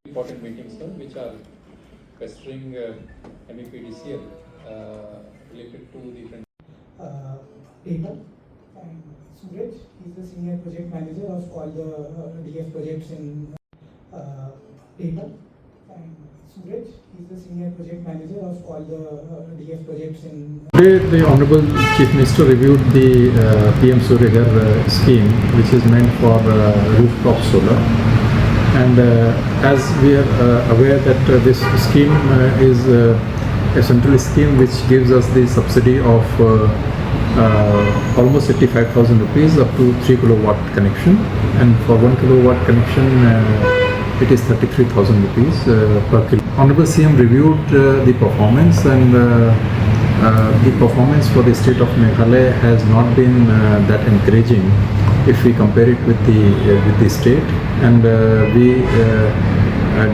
Important meetings, sir, which are pestering MEPDCL related to different. Data and Suraj, he's the senior project manager of all the DF projects in data. And Suraj, he's the senior project manager of all the DF projects in. Today, the Honorable Chief Minister reviewed the PM Surya Ghar scheme, which is meant for rooftop solar. And as we are aware that this scheme is a central scheme which gives us the subsidy of almost 85,000 rupees up to 3 kilowatt connection, and for 1 kilowatt connection it is 33,000 rupees per kilo. Honorable CM reviewed the performance, and the performance for the state of Meghalaya has not been that encouraging if we compare it with the state, and we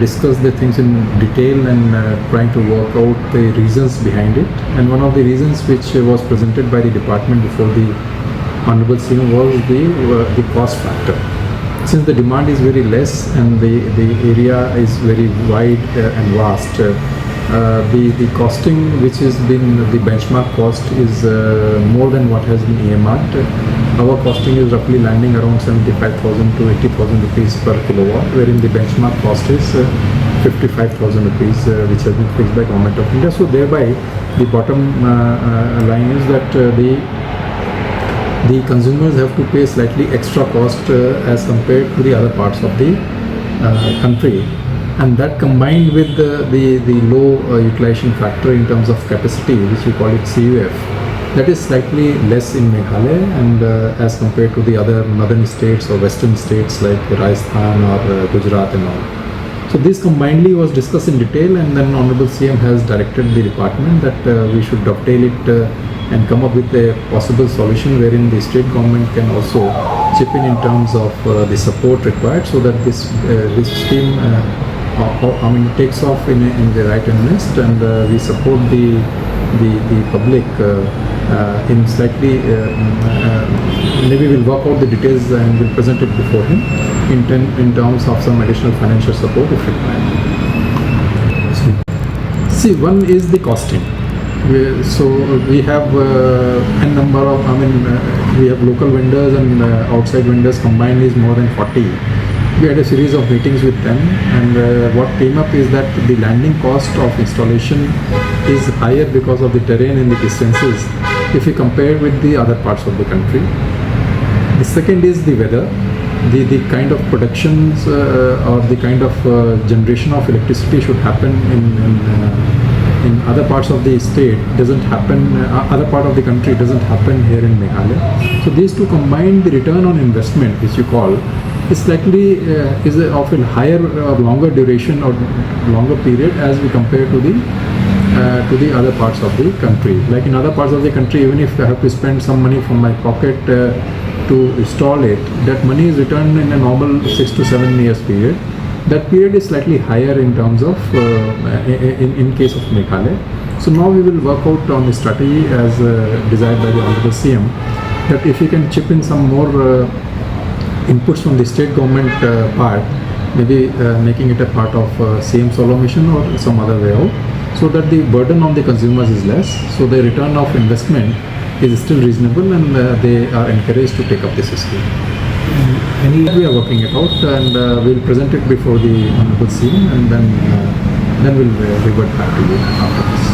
discussed the things in detail and trying to work out the reasons behind it. And one of the reasons which was presented by the department before the Honorable CM was the cost factor. Since the demand is very less and the area is very wide and vast, the costing which has been the benchmark cost is more than what has been earmarked. Our costing is roughly landing around 75,000 to 80,000 rupees per kilowatt, wherein the benchmark cost is 55,000 rupees, which has been fixed by Government of India. So thereby, the bottom line is that the consumers have to pay slightly extra cost as compared to the other parts of the country. And that combined with the low utilization factor in terms of capacity, which we call it CUF, that is slightly less in Meghalaya and as compared to the other northern states or western states like Rajasthan or Gujarat and all. So this combinedly was discussed in detail, and then Honorable CM has directed the department that we should dovetail it and come up with a possible solution wherein the state government can also chip in terms of the support required, so that this scheme takes off in the right earnest, and we support the public in slightly maybe we'll work out the details and we'll present it before him in terms of some additional financial support if required. See, one is the costing. So we have a number of, we have local vendors and outside vendors combined is more than 40. We had a series of meetings with them, and what came up is that the landing cost of installation is higher because of the terrain and the distances if you compare with the other parts of the country. The second is the weather. The kind of productions or the kind of generation of electricity should happen in other parts of the state doesn't happen, other part of the country doesn't happen here in Meghalaya. So these two combined, the return on investment, which you call, is slightly is of a higher or longer duration or longer period as we compare to the other parts of the country. Like in other parts of the country, even if I have to spend some money from my pocket to install it, that money is returned in a normal 6 to 7 years period. That period is slightly higher in terms of in case of Meghalaya. So now we will work out on the strategy as desired by the Honorable CM, that if we can chip in some more inputs from the state government part, maybe making it a part of CM solar mission or some other way out, so that the burden on the consumers is less, so the return of investment is still reasonable, and they are encouraged to take up this scheme. We are working it out, and we'll present it before the Honorable CM, and then we'll revert back to you after this.